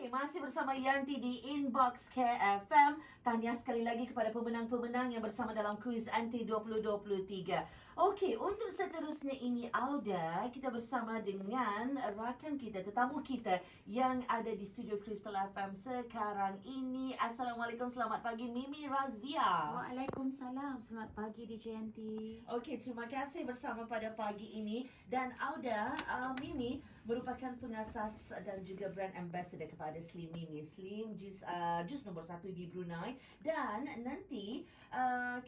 Okey, masih bersama Yanti di Inbox KFM. Tahniah sekali lagi kepada pemenang-pemenang yang bersama dalam kuis Anti 2023. Okey, untuk seterusnya ini Auda, kita bersama dengan rakan kita, tetamu kita yang ada di studio Crystal FM sekarang ini. Assalamualaikum, selamat pagi Mimi Razia. Waalaikumsalam. Selamat pagi DJ Yanti. Okey, terima kasih bersama pada pagi ini. Dan Auda, Mimi merupakan pengasas dan juga brand ambassador kepada Slim Mimi. Slim jus nombor 1 di Brunei. Dan nanti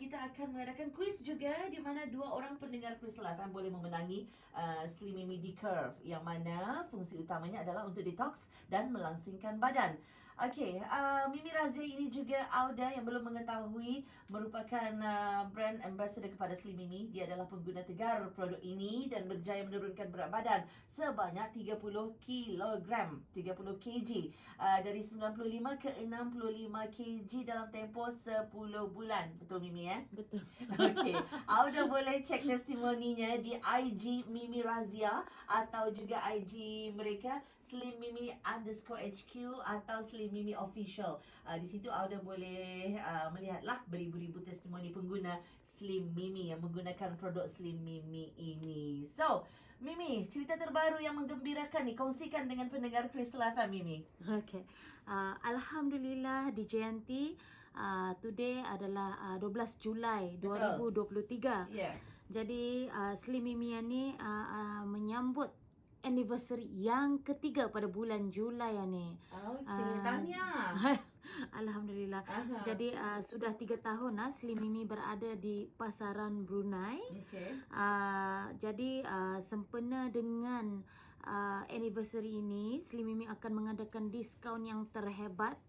kita akan mengadakan kuis juga di mana dua orang pendengar Crystal FM boleh memenangi Slim Mimi di Curve, yang mana fungsi utamanya adalah untuk detox dan melangsingkan badan. Okey, Mimi Razia ini juga Auda yang belum mengetahui merupakan brand ambassador kepada Slim Mimi. Dia adalah pengguna tegar produk ini dan berjaya menurunkan berat badan sebanyak 30 kilogram, 30 kg, dari 95 ke 65 kg dalam tempoh 10 bulan. Betul Mimi Betul. Okey, Auda boleh cek testimoninya di IG Mimi Razia atau juga IG mereka Slim Mimi _HQ atau Slim Mimi Official. Di situ Auda boleh melihatlah beribu-ribu testimoni pengguna Slim Mimi yang menggunakan produk Slim Mimi ini. So, Mimi, cerita terbaru yang menggembirakan ni kongsikan dengan pendengar Crystal FM Mimi. Okay. Alhamdulillah DJ Yanti, today adalah 12 Julai 2023. Yeah. Jadi Slim Mimi ni menyambut anniversary yang ketiga pada bulan Julai ni. Okey, tahniah. Alhamdulillah. Aha. Jadi sudah 3 tahun Slim Mimi berada di pasaran Brunei. Okey. Jadi sempena dengan anniversary ini, Slim Mimi akan mengadakan diskaun yang terhebat.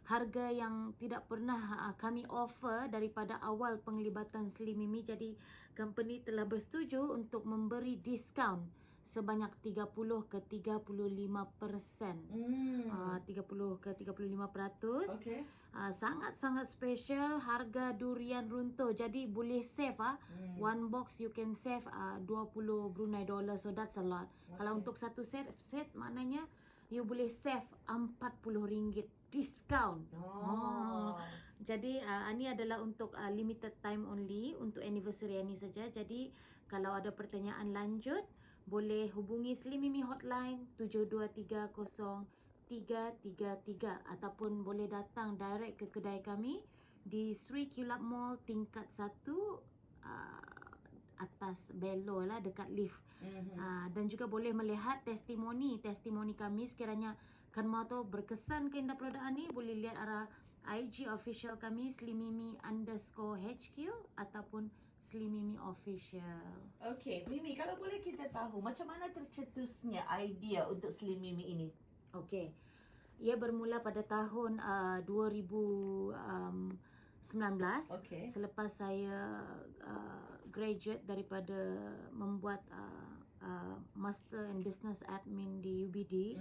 Harga yang tidak pernah kami offer daripada awal penglibatan Slim Mimi. Jadi company telah bersetuju untuk memberi diskaun sebanyak 30 ke 35%. 30 ke 35%. Okey. Sangat-sangat special, harga durian runtuh. Jadi boleh save one box you can save 20 Brunei dollar, so that's a lot. Kalau untuk satu set maknanya you boleh save RM40 discount. Jadi ini adalah untuk limited time only, untuk anniversary ini saja. Jadi kalau ada pertanyaan lanjut boleh hubungi Slim Mimi hotline 7230-333 ataupun boleh datang direct ke kedai kami di Sri Kulap Mall tingkat 1 atas belo lah, dekat lift. Dan juga boleh melihat testimoni kami sekiranya kan mahu tahu berkesan ke indah produk ni, boleh lihat arah IG official kami Slim Mimi _HQ ataupun Slim Mimi Official. Okey, Mimi, kalau boleh kita tahu macam mana tercetusnya idea untuk Slim Mimi ini? Okey. Ia bermula pada tahun 2019. Okey. Selepas saya graduate daripada membuat Master in Business Admin di UBD.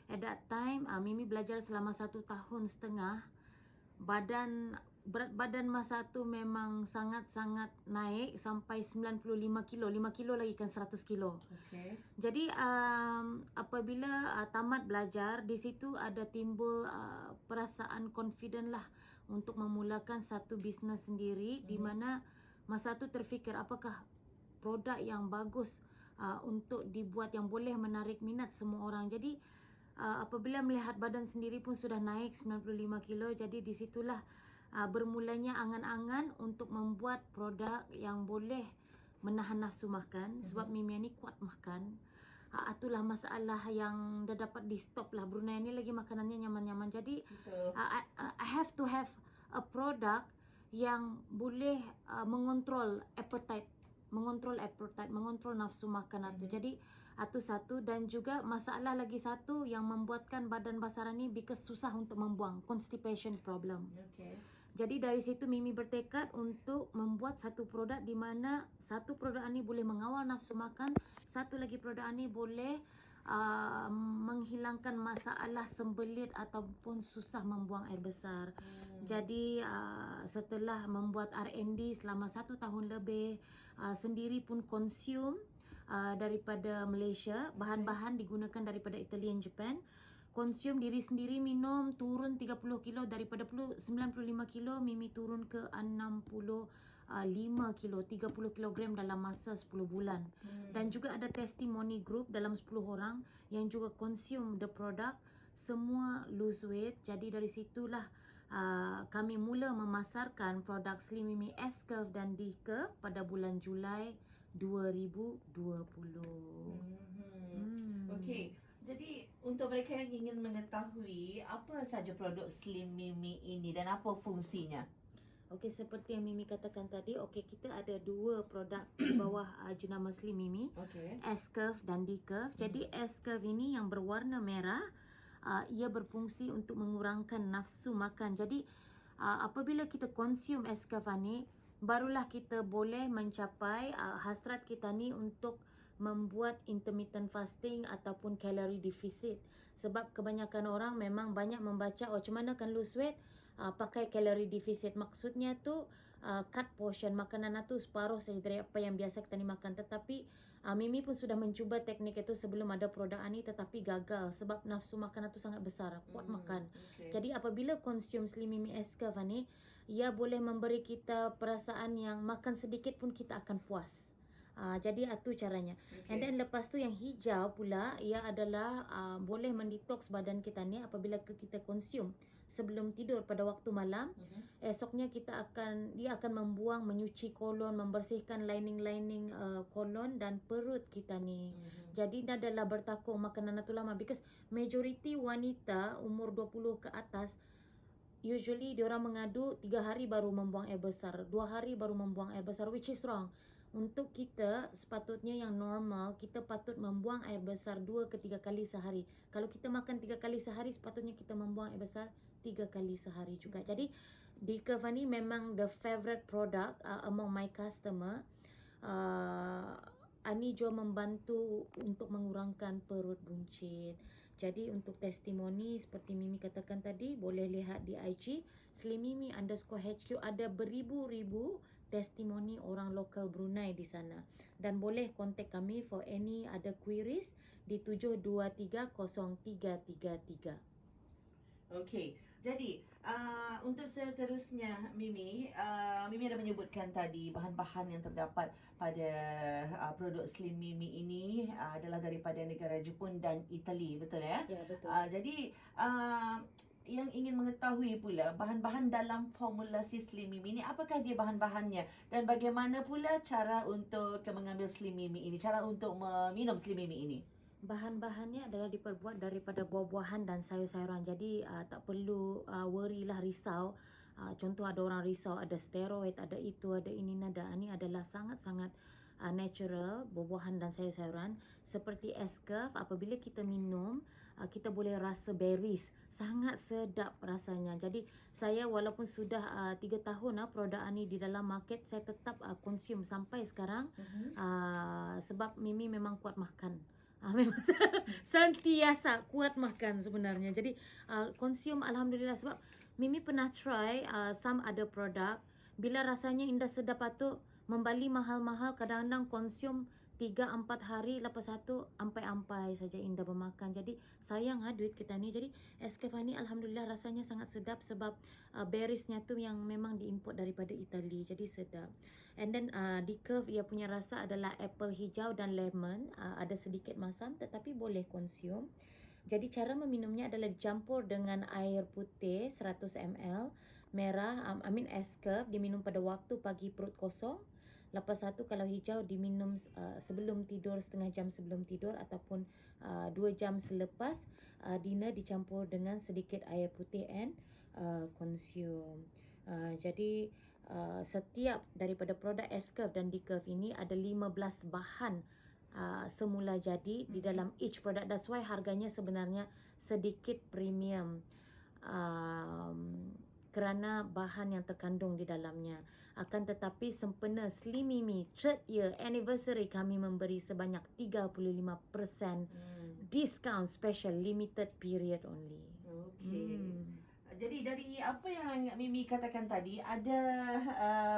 At that time Mimi belajar selama 1 tahun setengah. Berat badan masa tu memang sangat-sangat naik sampai 95 kilo. 5 kilo lagi kan 100 kilo. Okey. Jadi apabila tamat belajar, di situ ada timbul perasaan confident lah untuk memulakan satu bisnes sendiri. Di mana masa tu terfikir apakah produk yang bagus untuk dibuat yang boleh menarik minat semua orang. Jadi apabila melihat badan sendiri pun sudah naik 95 kilo, jadi disitulah bermulanya angan-angan untuk membuat produk yang boleh menahan nafsu makan. Sebab Mimi ni kuat makan. Itulah masalah yang dah dapat di stop lah. Brunei ni lagi makanannya nyaman-nyaman. Jadi I have to have a product yang boleh mengontrol appetite, mengontrol nafsu makan itu. Jadi itu satu, dan juga masalah lagi satu yang membuatkan badan basaran ni because susah untuk membuang, constipation problem. Okey. Jadi dari situ Mimi bertekad untuk membuat satu produk di mana satu produk ni boleh mengawal nafsu makan, satu lagi produk ni boleh menghilangkan masalah sembelit ataupun susah membuang air besar. Jadi setelah membuat R&D selama 1 tahun lebih, sendiri pun consume daripada Malaysia, bahan-bahan digunakan daripada Italy dan Japan. konsum diri sendiri minum turun 30 kilo daripada 95 kilo, Mimi turun ke 65 kilo, 30 kilogram dalam masa 10 bulan. Dan juga ada testimoni group dalam 10 orang yang juga consume the product, semua lose weight. Jadi dari situlah kami mula memasarkan produk Slim Mimi S-Curve dan D-Curve pada bulan Julai 2020. Okey. Jadi untuk mereka yang ingin mengetahui apa saja produk Slim Mimi ini dan apa fungsinya. Okey, seperti yang Mimi katakan tadi, okey, kita ada dua produk di bawah jenama Slim Mimi, Okey. S-Curve dan D-Curve. Jadi S-Curve ini yang berwarna merah, ia berfungsi untuk mengurangkan nafsu makan. Jadi apabila kita consume S-Curve ni, barulah kita boleh mencapai hasrat kita ni untuk membuat intermittent fasting ataupun calorie deficit. Sebab kebanyakan orang memang banyak membaca macam mana kan lose weight, pakai calorie deficit. Maksudnya tu cut portion makanan tu separuh saja dari apa yang biasa kita ni makan. Tetapi Mimi pun sudah mencuba teknik itu sebelum ada produk ni, tetapi gagal sebab nafsu makan tu sangat besar, kuat makan. Okay. Jadi apabila consume Slim Mimi S-Curve ni, ia boleh memberi kita perasaan yang makan sedikit pun kita akan puas. Jadi itu caranya. And then lepas tu yang hijau pula, ia adalah boleh mendetox badan kita ni apabila kita consume sebelum tidur pada waktu malam. Esoknya dia akan membuang, menyuci kolon, membersihkan lining-lining kolon dan perut kita ni. Jadi dah adalah bertakung makanan tu lama, because majority wanita umur 20 ke atas usually diorang mengadu 3 hari baru membuang air besar, 2 hari baru membuang air besar, which is wrong. Untuk kita sepatutnya yang normal, kita patut membuang air besar 2 ke 3 kali sehari. Kalau kita makan 3 kali sehari, sepatutnya kita membuang air besar 3 kali sehari juga. Jadi D-Curve ni memang the favorite product among my customer. Ani juga membantu untuk mengurangkan perut buncit. Jadi untuk testimoni seperti Mimi katakan tadi, boleh lihat di IG slimmimi_HQ, ada beribu-ribu testimoni orang lokal Brunei di sana. Dan boleh kontak kami for any other queries di 7230333. Okey. Jadi untuk seterusnya Mimi, Mimi ada menyebutkan tadi bahan-bahan yang terdapat pada produk Slim Mimi ini adalah daripada negara Jepun dan Itali, betul ya? Ya, betul. Jadi yang ingin mengetahui pula bahan-bahan dalam formulasi Slim Mimi ini, apakah dia bahan-bahannya dan bagaimana pula cara untuk mengambil Slim Mimi ini, cara untuk meminum Slim Mimi ini? Bahan-bahannya adalah diperbuat daripada buah-buahan dan sayur-sayuran. Jadi tak perlu worry lah, risau. Contoh ada orang risau ada steroid, ada itu, ada ini, ada. Ini adalah sangat-sangat natural, buah-buahan dan sayur-sayuran. Seperti S-Curve, apabila kita minum, kita boleh rasa berries. Sangat sedap rasanya. Jadi saya walaupun sudah 3 tahun produk ini di dalam market, saya tetap consume sampai sekarang. Sebab Mimi memang kuat makan. Memang sentiasa kuat makan sebenarnya. Jadi consume alhamdulillah, sebab Mimi pernah try some other product, bila rasanya indah sedap tu membali mahal-mahal, kadang-kadang consume 3-4 hari, lepas satu ampai-ampai saja indah bermakan. Jadi sayang duit kita ni. Jadi S-Curve ni alhamdulillah rasanya sangat sedap sebab berriesnya tu yang memang diimport daripada Itali. Jadi sedap. And then D-Curve ia punya rasa adalah apple hijau dan lemon, ada sedikit masam tetapi boleh consume. Jadi cara meminumnya adalah dicampur dengan air putih 100 ml, merah S-Curve diminum pada waktu pagi perut kosong. Lepas satu kalau hijau diminum sebelum tidur, setengah jam sebelum tidur ataupun 2 jam selepas dinner, dicampur dengan sedikit air putih and consume. Jadi setiap daripada produk S-Curve dan D-Curve ini ada 15 bahan semula jadi di dalam each product. That's why harganya sebenarnya sedikit premium kerana bahan yang terkandung di dalamnya. Akan tetapi sempena Slim Mimi 3rd year anniversary, kami memberi sebanyak 35% discount special, limited period only. Okey. Jadi dari apa yang Mimi katakan tadi, ada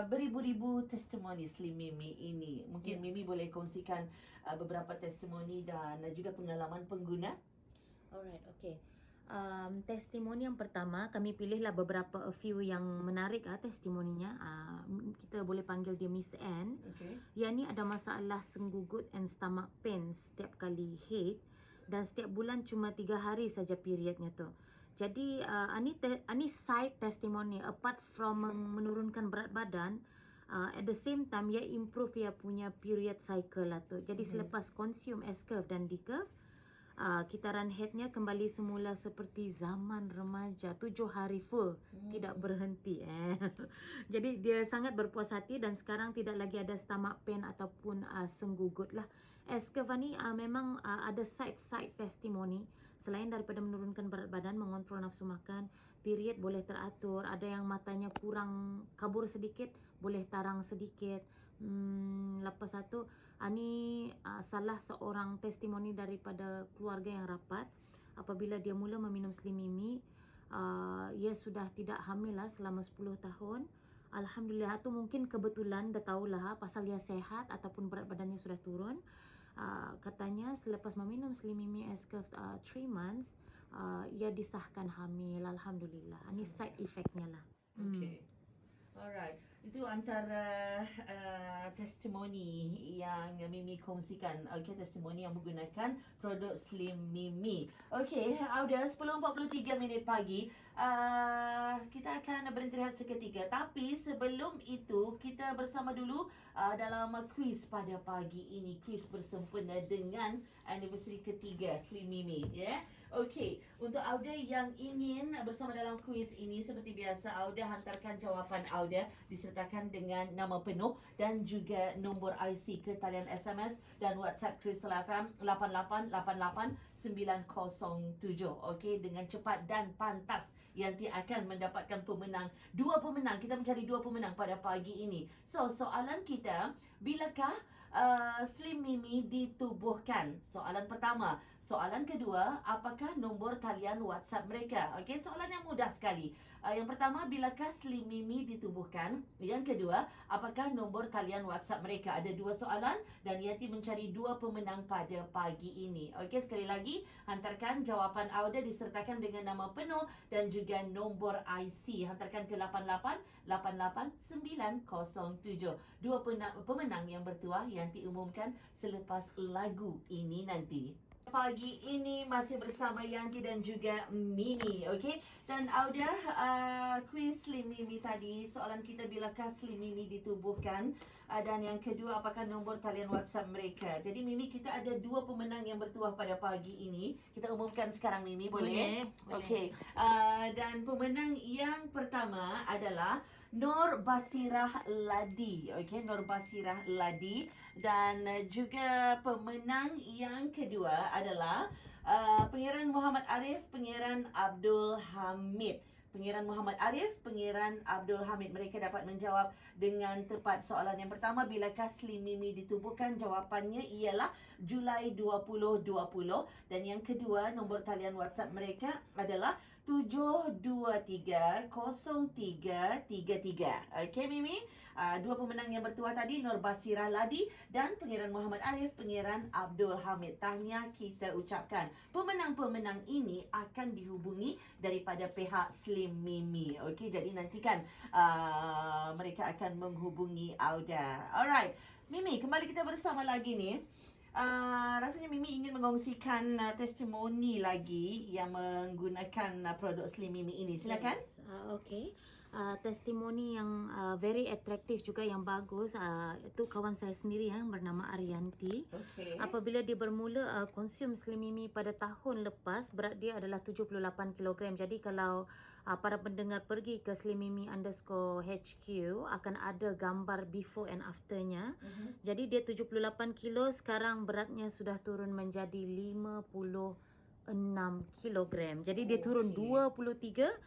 beribu-ribu testimoni Slim Mimi ini. Mungkin Mimi boleh kongsikan beberapa testimoni dan juga pengalaman pengguna. Alright, okay. Testimoni yang pertama kami pilihlah beberapa a few yang menarik testimoninya. Kita boleh panggil dia Miss Anne. Okay. Yang ni ada masalah senggugut and stomach pain setiap kali haid dan setiap bulan cuma 3 hari saja periodnya tu. Jadi ani side testimoni apart from menurunkan berat badan, at the same time ia improve ia punya period cycle lah tu. Jadi selepas consume S-Curve dan D-Curve, kitaran haidnya kembali semula seperti zaman remaja, 7 hari full, tidak berhenti. Jadi dia sangat berpuas hati dan sekarang tidak lagi ada stomach pain ataupun senggugut lah. S-Curve ni memang ada side testimoni. Selain daripada menurunkan berat badan, mengontrol nafsu makan, period boleh teratur, ada yang matanya kurang kabur sedikit, boleh tarang sedikit. Lepas satu, ini salah seorang testimoni daripada keluarga yang rapat. Apabila dia mula meminum Slim Mimi, ia sudah tidak hamil lah selama 10 tahun. Alhamdulillah, tu mungkin kebetulan dah tahulah pasal dia sehat ataupun berat badannya sudah turun. Katanya selepas meminum Slim Mimi S-Curve 3 months, ia disahkan hamil. Alhamdulillah. Ini side effectnya lah. Okay. Alright. Itu antara testimoni yang Mimi kongsikan. Okay, testimoni yang menggunakan produk Slim Mimi. Okay, Auda, 10.43 pagi. Kita akan berhenti rehat seketika. Tapi sebelum itu, kita bersama dulu dalam kuis pada pagi ini. Kuis bersempena dengan anniversary ketiga Slim Mimi. Yeah? Okey, untuk Auda yang ingin bersama dalam kuis ini, seperti biasa Auda hantarkan jawapan Auda disertakan dengan nama penuh dan juga nombor IC ke talian SMS dan WhatsApp Crystal FM 8888-907. Okey, dengan cepat dan pantas. Yanti akan mendapatkan pemenang. 2 pemenang. Kita mencari 2 pemenang pada pagi ini. So, soalan kita, bilakah Slim Mimi ditubuhkan? Soalan pertama. Soalan kedua, apakah nombor talian WhatsApp mereka? Okey, soalan yang mudah sekali. Yang pertama, bilakah Slim Mimi ditubuhkan? Yang kedua, apakah nombor talian WhatsApp mereka? Ada 2 soalan dan Yati mencari 2 pemenang pada pagi ini. Okey, sekali lagi, hantarkan jawapan Auda disertakan dengan nama penuh dan juga nombor IC. Hantarkan ke 8888-907. 2 pemenang yang bertuah Yanti umumkan selepas lagu ini nanti. Pagi ini masih bersama Yanti dan juga Mimi, okey? Dan Auda, kuis Slim Mimi tadi, soalan kita bilakah Slim Mimi ditubuhkan? Dan yang kedua, apakah nombor talian WhatsApp mereka? Jadi Mimi, kita ada 2 pemenang yang bertuah pada pagi ini. Kita umumkan sekarang, Mimi, boleh? Okey. Dan pemenang yang pertama adalah Nur Basirah Ladi. Okey, Nur Basirah Ladi. Dan juga pemenang yang kedua adalah Pangeran Muhammad Arif, Pangeran Abdul Hamid. Pangeran Muhammad Arif, Pangeran Abdul Hamid. Mereka dapat menjawab dengan tepat soalan yang pertama, bilakah Slim Mimi ditubuhkan? Jawapannya ialah Julai 2020. Dan yang kedua, nombor talian WhatsApp mereka adalah 7230333. Okey, Mimi? 2 pemenang yang bertuah tadi, Nur Basirah Ladi dan Pangeran Muhammad Arif, Pangeran Abdul Hamid. Tahniah kita ucapkan. Pemenang-pemenang ini akan dihubungi daripada pihak Slim Mimi. Okey, jadi nantikan mereka akan menghubungi Auda. Alright, Mimi, kembali kita bersama lagi ni. Rasanya Mimi ingin mengongsikan testimoni lagi yang menggunakan produk Slim Mimi ini. Silakan. Yes. Okey. Testimoni yang very attractive juga, yang bagus, itu kawan saya sendiri yang bernama Arianti. Okay. Apabila dia bermula konsum Slim Mimi pada tahun lepas, berat dia adalah 78 kg. Jadi kalau para pendengar pergi ke slimmimi_HQ, akan ada gambar before and afternya. Jadi dia 78 kilo, sekarang beratnya sudah turun menjadi 56 kg. Jadi dia turun 23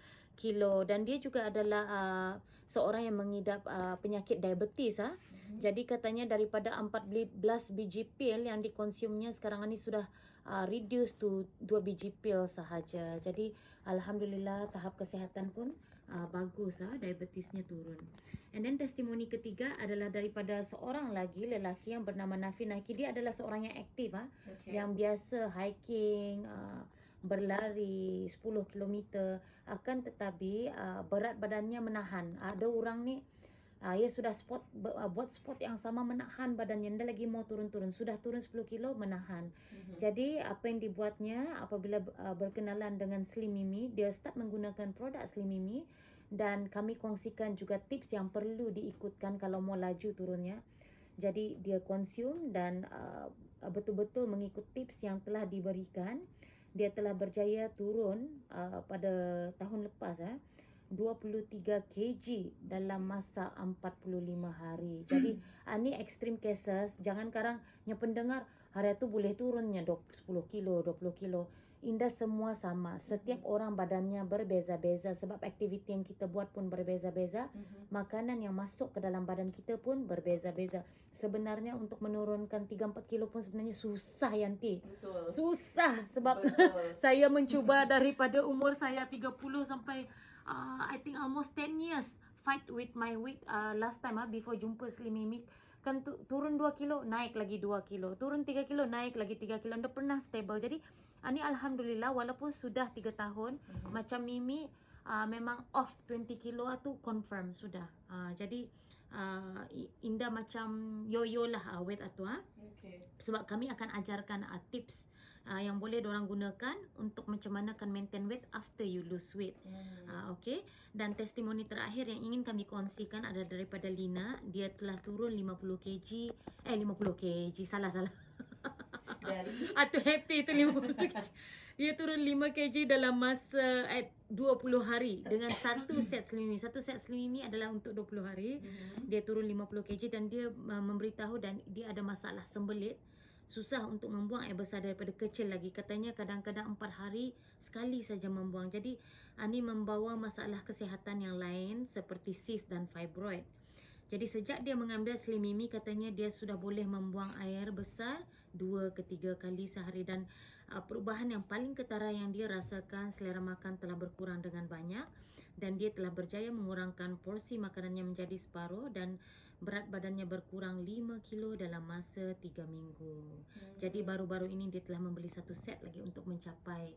kilo dan dia juga adalah seorang yang mengidap penyakit diabetes. Jadi katanya daripada 14 biji pil yang dikonsumnya, sekarang ini sudah reduce to 2 biji pil sahaja. Jadi alhamdulillah, tahap kesihatan pun bagus, diabetesnya turun. And then testimoni ketiga adalah daripada seorang lagi lelaki yang bernama Nafi. Dia adalah seorang yang aktif, yang biasa hiking, berlari 10 kilometer, akan tetapi berat badannya menahan. Ada orang ni ia sudah buat sport yang sama, menahan badannya, dia lagi mau turun-turun, sudah turun 10 kilo menahan. Jadi apa yang dibuatnya apabila berkenalan dengan Slim Mimi, dia start menggunakan produk Slim Mimi, dan kami kongsikan juga tips yang perlu diikutkan kalau mau laju turunnya. Jadi dia consume dan betul-betul mengikut tips yang telah diberikan. Dia telah berjaya turun pada tahun lepas 23 kg dalam masa 45 hari. Jadi ni extreme cases. Jangan karang nya pendengar hari tu boleh turunnya 10 kilo, 20 kilo. Indah semua sama. Setiap orang badannya berbeza-beza sebab aktiviti yang kita buat pun berbeza-beza. Makanan yang masuk ke dalam badan kita pun berbeza-beza. Sebenarnya untuk menurunkan 3-4 kilo pun sebenarnya susah, Yanti. Betul. Susah sebab Betul. saya mencuba daripada umur saya 30 sampai I think almost 10 years fight with my weight. Last time before jumpa Slim Mimi kan turun 2 kilo, naik lagi 2 kilo, turun 3 kilo, naik lagi 3 kilo. Anda pernah stable. Jadi ni alhamdulillah walaupun sudah 3 tahun macam Mimi memang off 20 kilo tu confirm sudah. Jadi Indah macam yo-yo lah weight tu Okay. sebab kami akan ajarkan tips yang boleh diorang gunakan untuk macam mana akan maintain weight after you lose weight. Okay. Dan testimoni terakhir yang ingin kami kongsikan adalah daripada Lina. Dia telah turun 50 kg. 50 kg. Salah. Dari Atau happy tu 50 kg. Dia turun 5 kg dalam masa 20 hari dengan satu set Slim Mimi. Satu set Slim Mimi adalah untuk 20 hari. Dia turun 50 kg dan dia memberitahu dan dia ada masalah sembelit. Susah untuk membuang air besar daripada kecil lagi. Katanya kadang-kadang 4 hari sekali saja membuang. Jadi ini membawa masalah kesihatan yang lain seperti cyst dan fibroid. Jadi sejak dia mengambil Slim Mimi, katanya dia sudah boleh membuang air besar 2 ke 3 kali sehari. Dan perubahan yang paling ketara yang dia rasakan, selera makan telah berkurang dengan banyak. Dan dia telah berjaya mengurangkan porsi makanannya menjadi separuh. Dan berat badannya berkurang 5 kilo dalam masa 3 minggu. Jadi baru-baru ini dia telah membeli satu set lagi untuk mencapai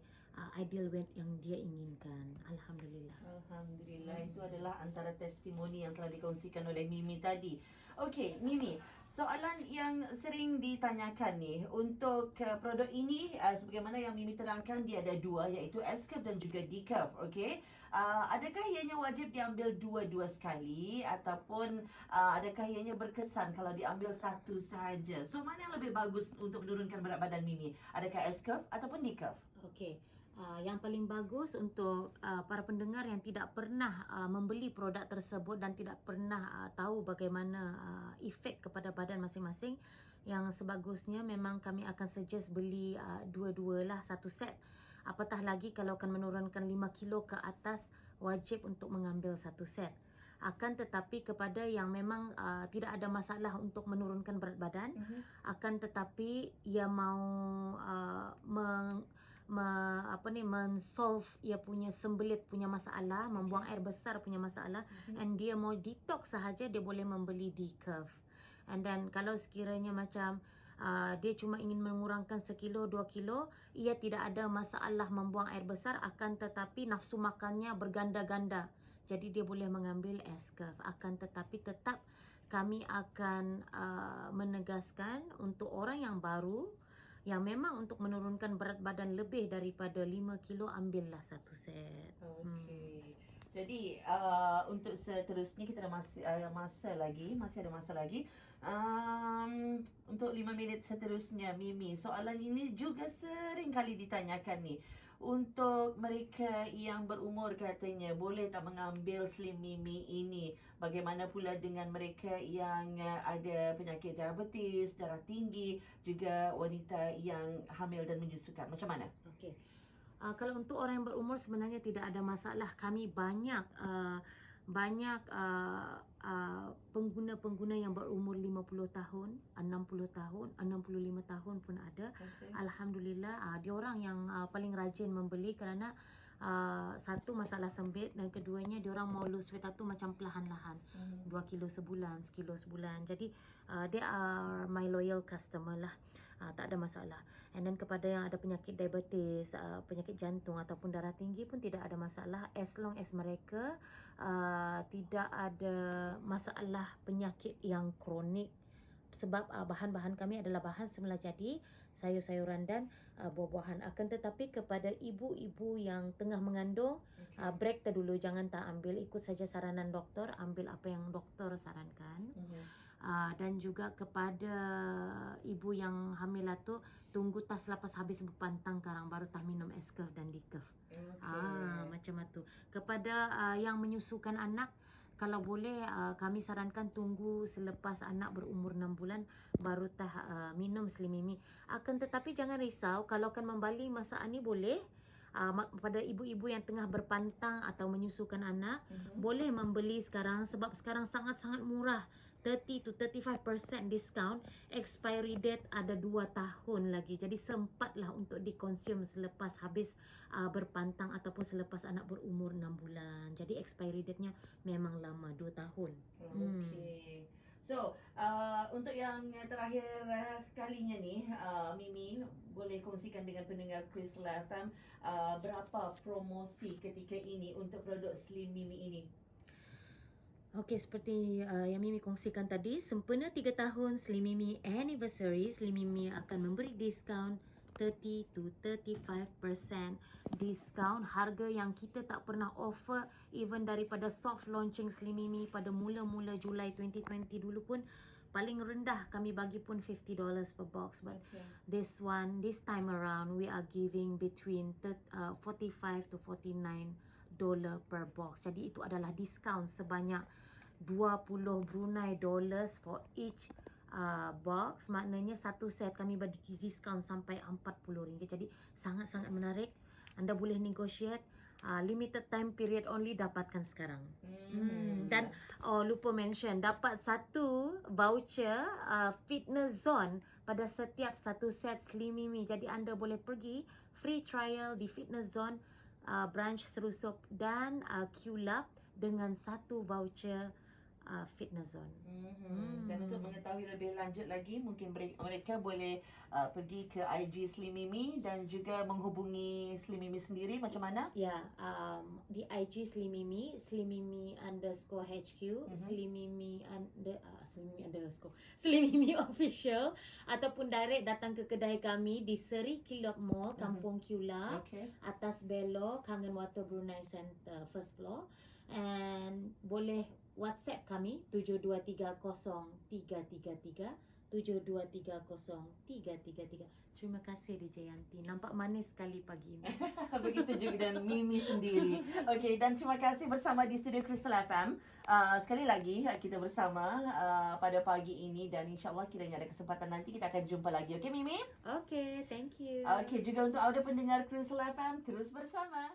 ideal weight yang dia inginkan. Alhamdulillah. Alhamdulillah. Itu adalah antara testimoni yang telah dikongsikan oleh Mimi tadi. Okey, Mimi, soalan yang sering ditanyakan ni untuk produk ini, sebagaimana yang Mimi terangkan, dia ada dua, iaitu S-curve dan juga D-curve. Okey, adakah ianya wajib diambil dua-dua sekali ataupun adakah ianya berkesan kalau diambil satu sahaja? So mana yang lebih bagus untuk menurunkan berat badan Mimi? Adakah S-curve ataupun D-curve? Okey. Yang paling bagus untuk para pendengar yang tidak pernah membeli produk tersebut dan tidak pernah tahu bagaimana efek kepada badan masing-masing, yang sebagusnya memang kami akan suggest beli dua-dua lah, satu set. Apatah lagi kalau akan menurunkan 5 kilo ke atas, wajib untuk mengambil satu set. Akan tetapi kepada yang memang tidak ada masalah untuk menurunkan berat badan, akan tetapi ia mau men-solve ia punya sembelit punya masalah, membuang air besar punya masalah, and dia mau detox sahaja, dia boleh membeli D-curve. And then kalau sekiranya macam dia cuma ingin mengurangkan 1 kilo, 2 kilo, ia tidak ada masalah membuang air besar, akan tetapi nafsu makannya berganda-ganda. Jadi dia boleh mengambil S-curve. Akan tetapi tetap kami akan menegaskan untuk orang yang baru, yang memang untuk menurunkan berat badan lebih daripada 5 kilo, ambillah satu set. Okey. Jadi untuk seterusnya kita ada masih ada masa lagi. Untuk 5 minit seterusnya, Mimi, soalan ini juga sering kali ditanyakan ni. Untuk mereka yang berumur katanya, boleh tak mengambil Slim Mimi ini? Bagaimana pula dengan mereka yang ada penyakit diabetes, darah tinggi, juga wanita yang hamil dan menyusukan? Macam mana? Okey. Kalau untuk orang yang berumur sebenarnya tidak ada masalah. Kami banyak pengguna-pengguna yang berumur 50 tahun, 60 tahun, 65 tahun pun ada. Alhamdulillah, dia orang yang paling rajin membeli kerana satu, masalah sempit, dan keduanya dia orang mau lose weight tu macam perlahan-lahan. 2 kilo sebulan, 1 kilo sebulan. Jadi they are my loyal customer lah. tak ada masalah. And then kepada yang ada penyakit diabetes, penyakit jantung ataupun darah tinggi pun tidak ada masalah, as long as mereka tidak ada masalah penyakit yang kronik. Sebab bahan-bahan kami adalah bahan semula jadi, sayur-sayuran dan buah-buahan. Akan tetapi kepada ibu-ibu yang tengah mengandung, break dulu, jangan tak ambil, ikut saja saranan doktor, ambil apa yang doktor sarankan. Dan juga kepada ibu yang hamil tu, tunggu tas lepas habis berpantang karang baru tah minum Escurf dan Decaf. Macam itu. Kepada yang menyusukan anak, kalau boleh kami sarankan tunggu selepas anak berumur 6 bulan baru tah minum Slim Mimi. Akan tetapi jangan risau, kalau akan membali masa ini boleh. Pada ibu-ibu yang tengah berpantang atau menyusukan anak, boleh membeli sekarang sebab sekarang sangat-sangat murah. 30 to 35% discount, expiry date ada 2 tahun lagi. Jadi sempatlah untuk dikonsum selepas habis berpantang ataupun selepas anak berumur 6 bulan. Jadi expiry date-nya memang lama, 2 tahun. Okay. So, untuk yang terakhir kalinya ni, Mimi boleh kongsikan dengan pendengar Crystal FM berapa promosi ketika ini untuk produk Slim Mimi ini? Okey, seperti yang Mimi kongsikan tadi, sempena 3 tahun Slim Mimi Anniversary, Slim Mimi akan memberi diskaun 30 to 35% diskaun, harga yang kita tak pernah offer even daripada soft launching Slim Mimi pada mula-mula Julai 2020 dulu pun paling rendah kami bagi pun $50 per box, but this time around we are giving between 45 to $49 per box. Jadi itu adalah diskaun sebanyak 20 Brunei dollars for each box. Maknanya satu set kami bagi diskaun sampai RM40. Jadi sangat-sangat menarik. Anda boleh negotiate. Limited time period only, dapatkan sekarang. Dan lupa mention, dapat satu voucher fitness zone pada setiap satu set Slim Mimi. Jadi anda boleh pergi free trial di fitness zone branch Serusup dan QLab dengan satu voucher fitness zone. Dan untuk mengetahui lebih lanjut lagi, mungkin mereka boleh pergi ke IG Slim Mimi dan juga menghubungi Slim Mimi sendiri macam mana? Ya, di IG Slim Mimi _HQ, Slim Mimi Slim Mimi official, ataupun direct datang ke kedai kami di Seri Kilop Mall, Kampung QLab, atas belok Kangen Water Brunei Center, first floor. And boleh WhatsApp kami 7230-333 7230-333. Terima kasih DJ Yanti. Nampak manis sekali pagi ini. Begitu juga dengan Mimi sendiri. Okey, dan terima kasih bersama di studio Crystal FM. Sekali lagi kita bersama pada pagi ini dan insyaAllah kiranya ada kesempatan nanti kita akan jumpa lagi. Okey Mimi? Okey, thank you. Okey, juga untuk audio pendengar Crystal FM, terus bersama.